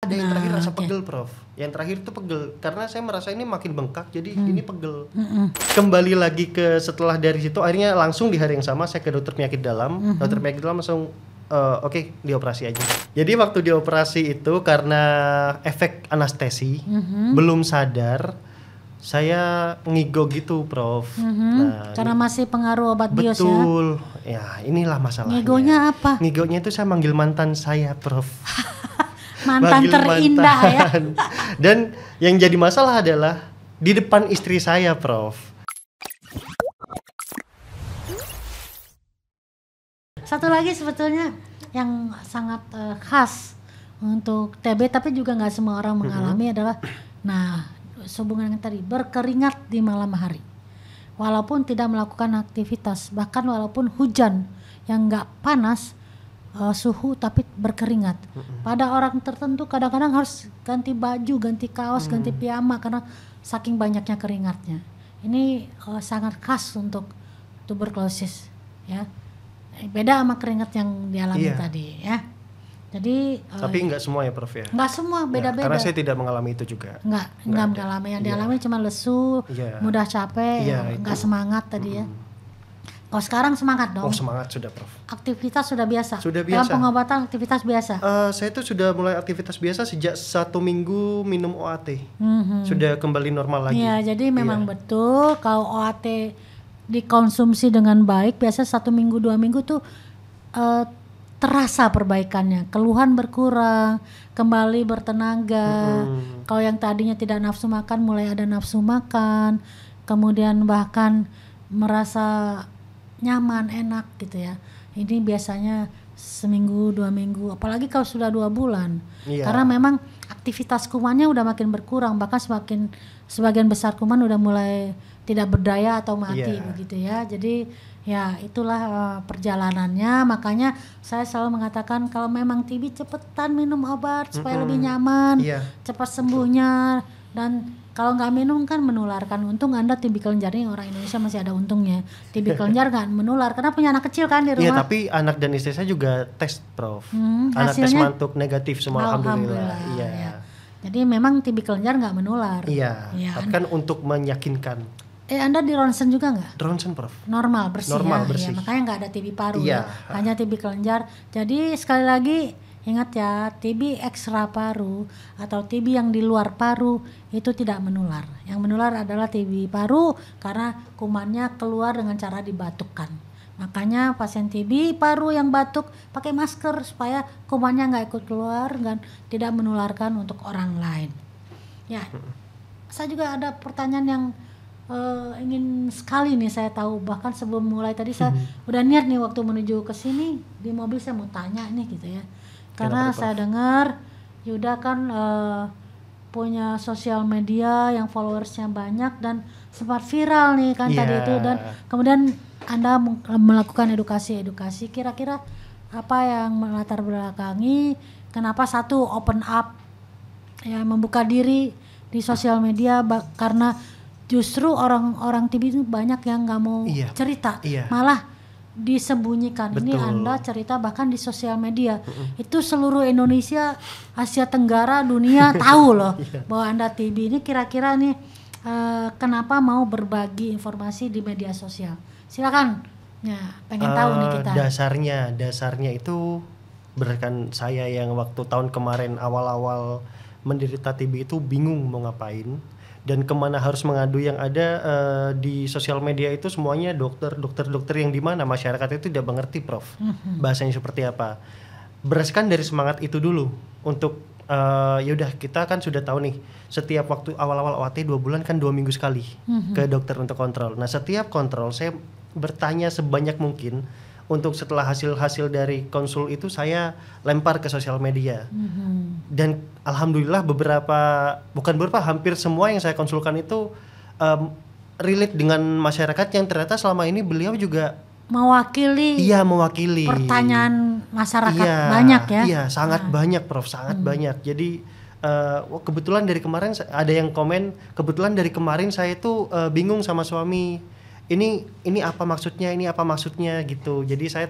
Ada yang terakhir rasa pegel, Prof. Yang terakhir itu pegel karena saya merasa ini makin bengkak, jadi ini pegel. Kembali lagi ke setelah dari situ, akhirnya langsung di hari yang sama saya ke dokter penyakit dalam. Dokter penyakit dalam langsung oke, dioperasi aja. Jadi waktu dioperasi itu karena efek anestesi, belum sadar, saya ngigo gitu, Prof. Nah, karena masih pengaruh obat bios ya. betul. Ya, inilah masalahnya. Ngigonya apa? Ngigonya itu saya manggil mantan saya, Prof. Mantan Manggil terindah ya. Dan yang jadi masalah adalah di depan istri saya, Prof. Satu lagi sebetulnya yang sangat khas untuk TB tapi juga nggak semua orang mengalami adalah sehubungan dengan tadi berkeringat di malam hari. Walaupun tidak melakukan aktivitas, bahkan walaupun hujan yang nggak panas, suhu tapi berkeringat. Pada orang tertentu kadang-kadang harus ganti baju, ganti kaos, ganti piyama karena saking banyaknya keringatnya. Ini sangat khas untuk tuberkulosis ya. Beda sama keringat yang dialami tadi ya. Jadi tapi nggak semua ya, Prof ya. Nggak semua, beda-beda. Karena saya tidak mengalami itu juga. Nggak mengalami. Yang dialami cuma lesu, mudah capek, nggak semangat tadi ya. Kalau sekarang semangat dong. Oh, semangat sudah, Prof. Aktivitas sudah biasa. Sudah biasa. Dalam pengobatan aktivitas biasa. Saya tuh sudah mulai aktivitas biasa sejak 1 minggu minum OAT. Sudah kembali normal lagi. Iya, jadi memang betul kalau OAT dikonsumsi dengan baik, biasa 1 minggu 2 minggu tuh terasa perbaikannya. Keluhan berkurang, kembali bertenaga. Kalau yang tadinya tidak nafsu makan mulai ada nafsu makan. Kemudian bahkan merasa nyaman, enak gitu ya. Ini biasanya 1 minggu 2 minggu, apalagi kalau sudah 2 bulan. Karena memang aktivitas kumannya udah makin berkurang, bahkan sebagian besar kuman udah mulai tidak berdaya atau mati begitu ya. Jadi ya itulah perjalanannya. Makanya saya selalu mengatakan kalau memang TB cepetan minum obat supaya lebih nyaman, cepat sembuhnya. Dan kalau nggak minum kan menularkan. Untung Anda TB kelenjarnya orang Indonesia masih ada untungnya. TB kelenjar nggak menular karena punya anak kecil kan di rumah. Iya, tapi anak dan istri saya juga tes, Prof. Anak tes mantuk negatif semua, alhamdulillah. Iya. Jadi memang TB kelenjar nggak menular. Iya. Tapi kan untuk meyakinkan. Anda di ronsen juga nggak? Ronsen, Prof. Normal, bersih. Normal, ya. bersih. Ya, makanya nggak ada TB paru ya. Hanya TB kelenjar. Jadi sekali lagi ingat ya, TB ekstra paru atau TB yang di luar paru itu tidak menular. Yang menular adalah TB paru karena kumannya keluar dengan cara dibatukkan. Makanya pasien TB paru yang batuk pakai masker supaya kumannya nggak ikut keluar dan tidak menularkan untuk orang lain. Ya, saya juga ada pertanyaan yang ingin sekali nih saya tahu. Bahkan sebelum mulai tadi saya udah niat nih waktu menuju ke sini di mobil saya mau tanya nih gitu ya. Karena saya dengar Yuda kan punya sosial media yang followersnya banyak dan sempat viral nih kan tadi itu, dan kemudian Anda melakukan edukasi. Kira-kira apa yang melatar belakangi kenapa satu open up ya, membuka diri di sosial media karena justru orang-orang TB itu banyak yang nggak mau cerita, malah disembunyikan. Betul. Ini Anda cerita bahkan di sosial media. Itu seluruh Indonesia, Asia Tenggara, dunia tahu loh bahwa Anda TB. Ini kira-kira nih kenapa mau berbagi informasi di media sosial? Silakan. Ya, pengen tahu nih kita. Dasarnya itu berdasarkan saya yang waktu tahun kemarin awal-awal menderita TB itu bingung mau ngapain dan kemana harus mengadu. Yang ada di sosial media itu semuanya dokter yang di mana masyarakat itu tidak mengerti, Prof. Bahasanya seperti apa. Berdasarkan dari semangat itu dulu untuk yaudah kita kan sudah tahu nih setiap waktu awal-awal OAT 2 bulan kan 2 minggu sekali ke dokter untuk kontrol. Nah setiap kontrol saya bertanya sebanyak mungkin. Untuk setelah hasil dari konsul itu saya lempar ke sosial media. Dan alhamdulillah hampir semua yang saya konsulkan itu relate dengan masyarakat yang ternyata selama ini beliau juga mewakili pertanyaan masyarakat banyak ya. Iya, sangat banyak, Prof, sangat banyak. Jadi kebetulan dari kemarin ada yang komen, kebetulan dari kemarin saya itu bingung sama suami. Ini apa maksudnya gitu. Jadi saya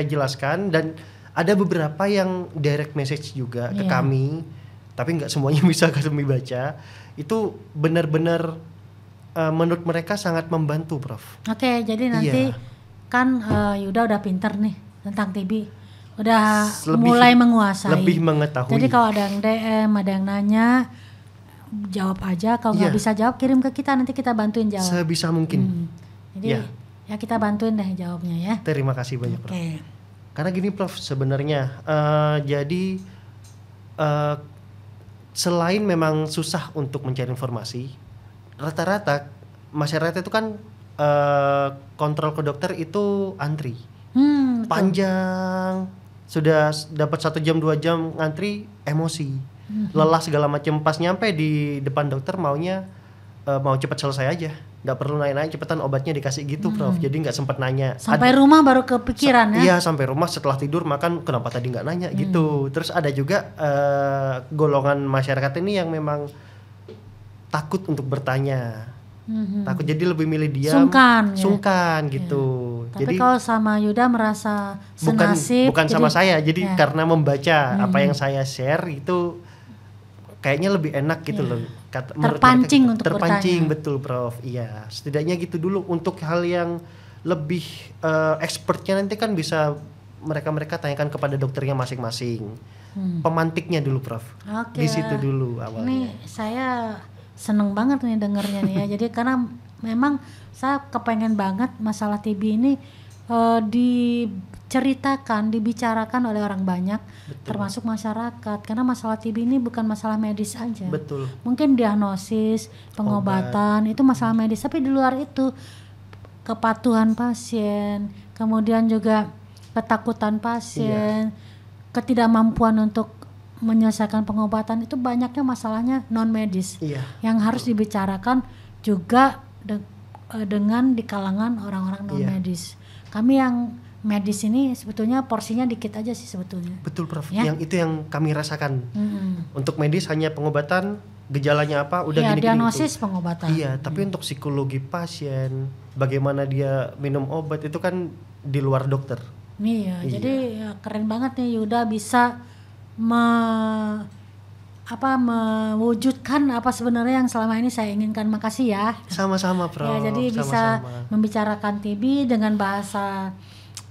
jelaskan dan Ada beberapa yang direct message juga ke Iya. kami, tapi nggak semuanya bisa kami baca. Itu benar-benar menurut mereka sangat membantu, Prof. Oke, jadi nanti Iya. kan Yuda udah pinter nih tentang TB, udah Lebih- mulai menguasai. lebih mengetahui. Jadi kalau ada yang DM, ada yang nanya, jawab aja. Kalau nggak Iya. bisa jawab, kirim ke kita, nanti kita bantuin jawab. Sebisa mungkin. Jadi Iya. ya kita bantuin deh jawabnya ya. Terima kasih banyak, Prof. Oke. Karena gini, Prof, sebenarnya jadi selain memang susah untuk mencari informasi, rata-rata masyarakat itu kan kontrol ke dokter itu antri Betul. panjang, sudah dapat 1 jam 2 jam ngantri, emosi, lelah segala macam. Pas nyampe di depan dokter maunya mau cepat selesai aja, nggak perlu nanya-nanya, cepetan obatnya dikasih gitu, Prof. Jadi nggak sempat nanya. Sampai rumah baru kepikiran ya. Iya, sampai rumah setelah tidur makan, kenapa tadi nggak nanya gitu. Terus ada juga golongan masyarakat ini yang memang takut untuk bertanya, takut, jadi lebih milih diam, Sungkan, ya. sungkan gitu. Tapi Jadi kalau sama Yuda merasa bukan senasib. bukan sama saya, jadi ya. karena membaca apa yang saya share itu kayaknya lebih enak gitu loh. Menurut Terpancing mereka gitu. untuk Terpancing, bertanya. betul, Prof. Iya, setidaknya gitu dulu. Untuk hal yang lebih expertnya nanti kan bisa mereka tanyakan kepada dokternya masing-masing. Pemantiknya dulu, Prof. Oke. Di situ dulu awalnya. Ini saya seneng banget nih dengernya nih ya. Jadi karena memang saya kepengen banget masalah TB ini diceritakan, dibicarakan oleh orang banyak, termasuk masyarakat. Karena masalah TB ini bukan masalah medis aja. Betul. Mungkin diagnosis, pengobatan itu masalah medis, tapi di luar itu kepatuhan pasien, kemudian juga ketakutan pasien, ketidakmampuan untuk menyelesaikan pengobatan, itu banyaknya masalahnya non medis Iya. yang harus dibicarakan juga dengan di kalangan orang-orang non medis. Kami yang medis ini sebetulnya porsinya dikit aja sih sebetulnya. Betul, Prof. Ya. Yang itu yang kami rasakan. Untuk medis hanya pengobatan, gejalanya apa, udah Ya, gini-gini diagnosis gitu. pengobatan. Iya, tapi untuk psikologi pasien, bagaimana dia minum obat itu kan di luar dokter. Iya, jadi ya, keren banget nih Yuda bisa mewujudkan apa sebenarnya yang selama ini saya inginkan. Makasih ya. Sama-sama, Prof. Ya, jadi bisa Sama-sama. membicarakan TB dengan bahasa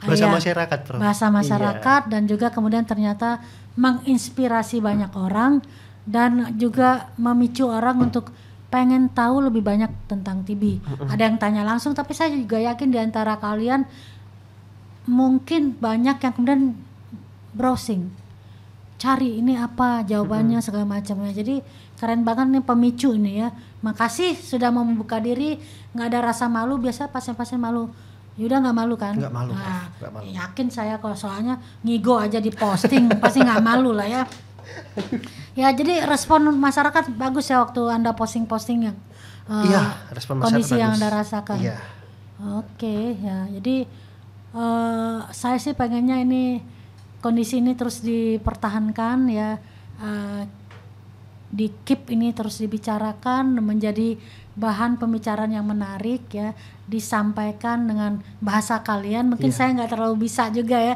Masyarakat, Prof. bahasa masyarakat, dan juga kemudian ternyata menginspirasi banyak orang dan juga memicu orang untuk pengen tahu lebih banyak tentang TB. Ada yang tanya langsung, tapi saya juga yakin di antara kalian mungkin banyak yang kemudian browsing, cari ini apa jawabannya segala macamnya. Jadi keren banget nih pemicu ini ya. Makasih sudah mau membuka diri, nggak ada rasa malu. Biasa pasien-pasien malu. Yuda nggak malu kan? Nggak malu, Nah, nggak malu. yakin saya kalau soalnya ngigo aja di posting pasti nggak malu lah ya. Ya, jadi respon masyarakat bagus ya waktu Anda posting-posting yang Iya, respon masyarakat kondisi yang bagus. Anda rasakan. Iya. Oke, ya. Jadi saya sih pengennya ini kondisi ini terus dipertahankan ya, di keep ini terus dibicarakan, menjadi bahan pembicaraan yang menarik ya, disampaikan dengan bahasa kalian. Mungkin saya nggak terlalu bisa juga ya.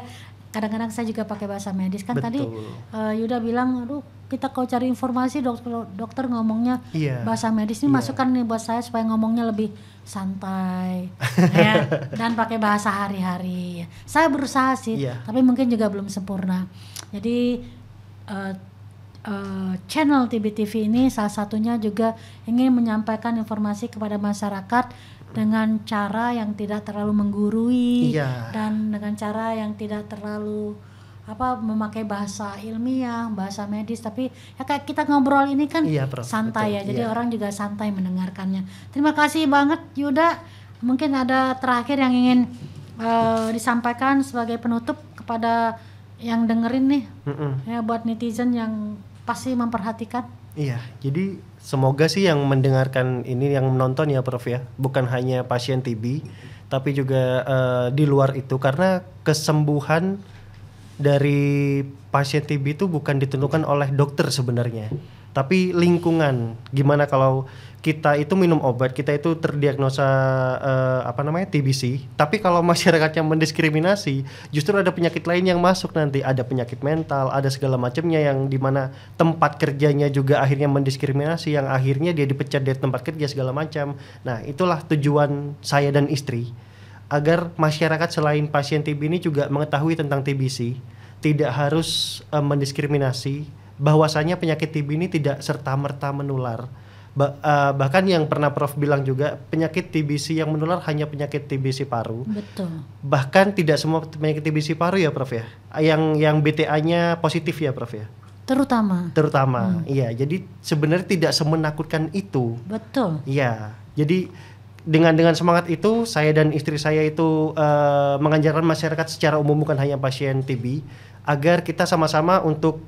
Kadang-kadang saya juga pakai bahasa medis kan. Betul. Tadi Yuda bilang, aduh kita kalau cari informasi dokter ngomongnya Iya. bahasa medis, ini masukan nih buat saya supaya ngomongnya lebih santai ya, dan pakai bahasa hari-hari. Saya berusaha sih, tapi mungkin juga belum sempurna. Jadi channel TB-TV ini salah satunya juga ingin menyampaikan informasi kepada masyarakat dengan cara yang tidak terlalu menggurui, dan dengan cara yang tidak terlalu memakai bahasa ilmiah, bahasa medis, tapi ya kayak kita ngobrol ini kan santai ya, jadi orang juga santai mendengarkannya. Terima kasih banget Yuda. Mungkin ada terakhir yang ingin disampaikan sebagai penutup kepada yang dengerin nih, ya, buat netizen yang pasti memperhatikan. Iya, jadi semoga sih yang mendengarkan ini, yang menonton ya Prof ya, bukan hanya pasien TB, tapi juga di luar itu, karena kesembuhan dari pasien TB itu bukan ditentukan oleh dokter sebenarnya, Tapi lingkungan, gimana kalau kita itu minum obat, kita itu terdiagnosa TBC, tapi kalau masyarakatnya mendiskriminasi, justru ada penyakit lain yang masuk nanti, ada penyakit mental, ada segala macamnya yang dimana tempat kerjanya juga akhirnya mendiskriminasi, yang akhirnya dia dipecat dari tempat kerja segala macam. Nah, itulah tujuan saya dan istri, agar masyarakat selain pasien TB ini juga mengetahui tentang TBC, tidak harus mendiskriminasi, bahwasanya penyakit TB ini tidak serta-merta menular. Bahkan yang pernah Prof bilang juga, penyakit TBC yang menular hanya penyakit TBC paru. Betul. Bahkan tidak semua penyakit TBC paru ya Prof ya. Yang BTA-nya positif ya Prof ya. Terutama. Iya. Jadi sebenarnya tidak semenakutkan itu. Betul. Iya. Jadi dengan semangat itu, saya dan istri saya itu mengajarkan masyarakat secara umum, bukan hanya pasien TB, agar kita sama-sama untuk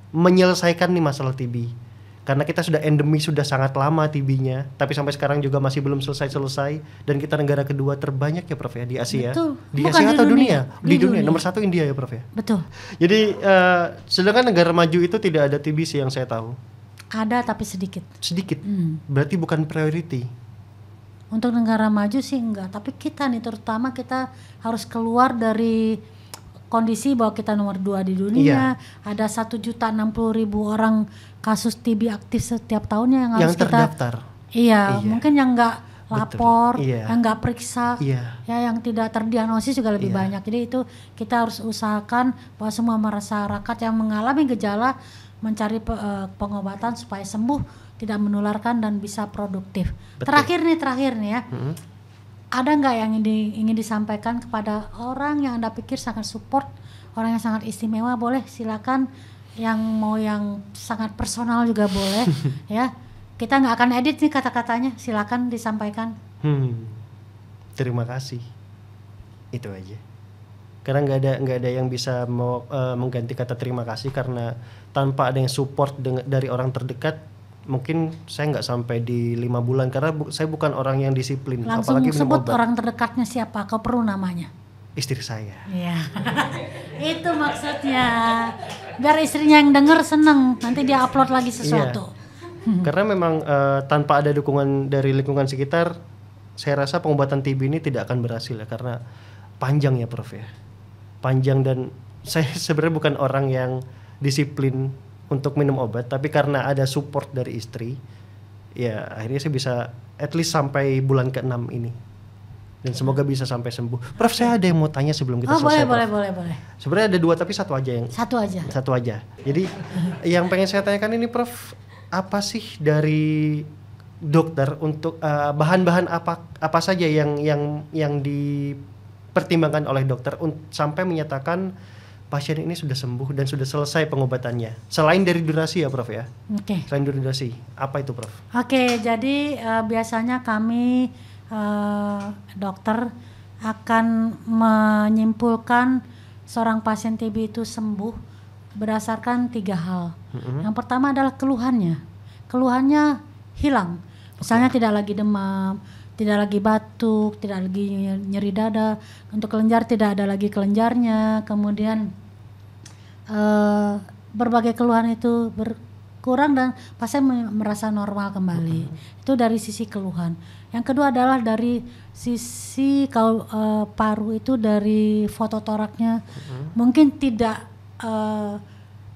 menyelesaikan nih masalah TB. Karena kita sudah endemi, sudah sangat lama TB-nya, tapi sampai sekarang juga masih belum selesai, dan kita negara kedua terbanyak ya Prof ya di Asia. Betul. Di Bukan Asia atau dunia? Di dunia. dunia. Nomor 1 India ya Prof ya. Betul. Jadi sedangkan negara maju itu tidak ada TBC yang saya tahu. Ada tapi sedikit. Berarti bukan priority. Untuk negara maju sih enggak, tapi kita nih terutama kita harus keluar dari kondisi bahwa kita nomor 2 di dunia. Ada 1.060.000 orang kasus TB aktif setiap tahunnya yang harus terdaftar. Iya, mungkin yang enggak lapor, yang enggak periksa, ya yang tidak terdiagnosis juga lebih banyak. Jadi itu kita harus usahakan bahwa semua masyarakat yang mengalami gejala mencari pengobatan supaya sembuh, tidak menularkan dan bisa produktif. Terakhir nih ya. Ada nggak yang ingin disampaikan kepada orang yang Anda pikir sangat support, orang yang sangat istimewa? Boleh, silakan. Yang mau yang sangat personal juga boleh. Ya, kita nggak akan edit nih kata-katanya, silakan disampaikan. Terima kasih. Itu aja. Karena nggak ada yang bisa mengganti kata terima kasih, karena tanpa ada yang support dari orang terdekat, mungkin saya nggak sampai di 5 bulan, karena saya bukan orang yang disiplin. Langsung apalagi sebut orang terdekatnya siapa, kau perlu namanya. Istri saya. Iya. Itu maksudnya, biar istrinya yang denger seneng, nanti dia upload lagi sesuatu. Karena memang tanpa ada dukungan dari lingkungan sekitar, saya rasa pengobatan TB ini tidak akan berhasil ya, karena panjang ya Prof ya. Panjang, dan saya sebenarnya bukan orang yang disiplin untuk minum obat, tapi karena ada support dari istri, ya akhirnya saya bisa at least sampai bulan ke-6 ini, dan semoga bisa sampai sembuh. Prof, saya ada yang mau tanya sebelum kita selesai. Boleh. Sebenarnya ada 2 tapi satu aja. Jadi yang pengen saya tanyakan ini Prof, apa sih dari dokter untuk bahan-bahan apa saja yang dipertimbangkan oleh dokter sampai menyatakan pasien ini sudah sembuh dan sudah selesai pengobatannya, selain dari durasi ya Prof ya? Selain dari durasi, apa itu Prof? Jadi biasanya kami dokter akan menyimpulkan seorang pasien TB itu sembuh berdasarkan 3 hal. Yang pertama adalah keluhannya hilang, misalnya tidak lagi demam, tidak lagi batuk, tidak lagi nyeri dada, untuk kelenjar tidak ada lagi kelenjarnya, kemudian berbagai keluhan itu berkurang dan pasien merasa normal kembali. Itu dari sisi keluhan. Yang kedua adalah dari sisi paru, itu dari foto toraknya mungkin tidak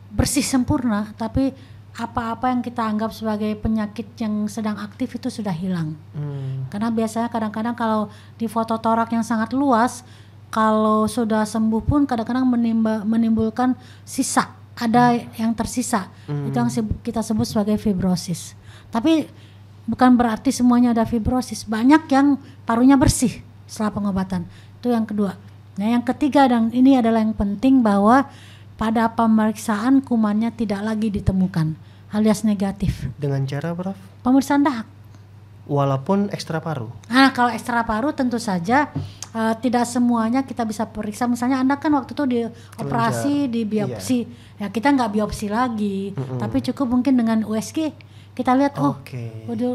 bersih sempurna, tapi apa-apa yang kita anggap sebagai penyakit yang sedang aktif itu sudah hilang. Karena biasanya kadang-kadang kalau di foto torak yang sangat luas, kalau sudah sembuh pun kadang-kadang menimbulkan sisa, ada yang tersisa. Itu yang kita sebut sebagai fibrosis. Tapi bukan berarti semuanya ada fibrosis, banyak yang parunya bersih setelah pengobatan. Itu yang kedua. Nah, yang ketiga, dan ini adalah yang penting, bahwa pada pemeriksaan kumannya tidak lagi ditemukan, alias negatif. Dengan cara Prof? Pemeriksaan dahak. Walaupun ekstra paru? Nah, kalau ekstra paru tentu saja tidak semuanya kita bisa periksa. Misalnya Anda kan waktu itu di operasi, di biopsi. Ya kita nggak biopsi lagi, tapi cukup mungkin dengan USG. Kita lihat,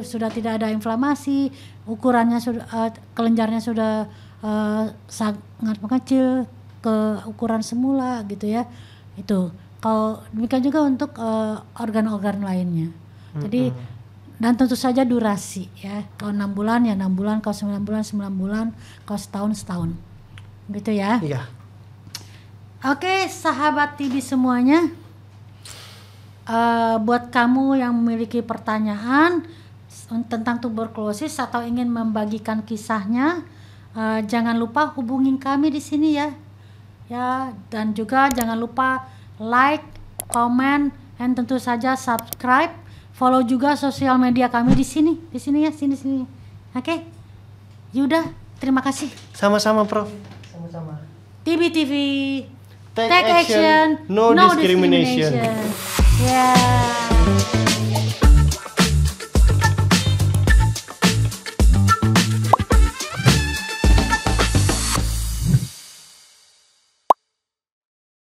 sudah tidak ada inflamasi, ukurannya sudah, kelenjarnya sudah sangat mengecil ke ukuran semula gitu ya. Itu Kalau demikian juga untuk organ-organ lainnya. Jadi dan tentu saja durasi ya. Kalau 6 bulan ya 6 bulan, kalau 9 bulan 9 bulan, kalau setahun. Gitu ya. Iya. Oke, sahabat TB semuanya. Buat kamu yang memiliki pertanyaan tentang tuberkulosis atau ingin membagikan kisahnya, jangan lupa hubungin kami di sini ya. Ya, dan juga jangan lupa like, comment, dan tentu saja subscribe. Follow juga sosial media kami di sini ya, sini. Oke. Yuda, terima kasih. Sama-sama, Prof. Sama-sama. TB TV. Take action, no discrimination. Yeah.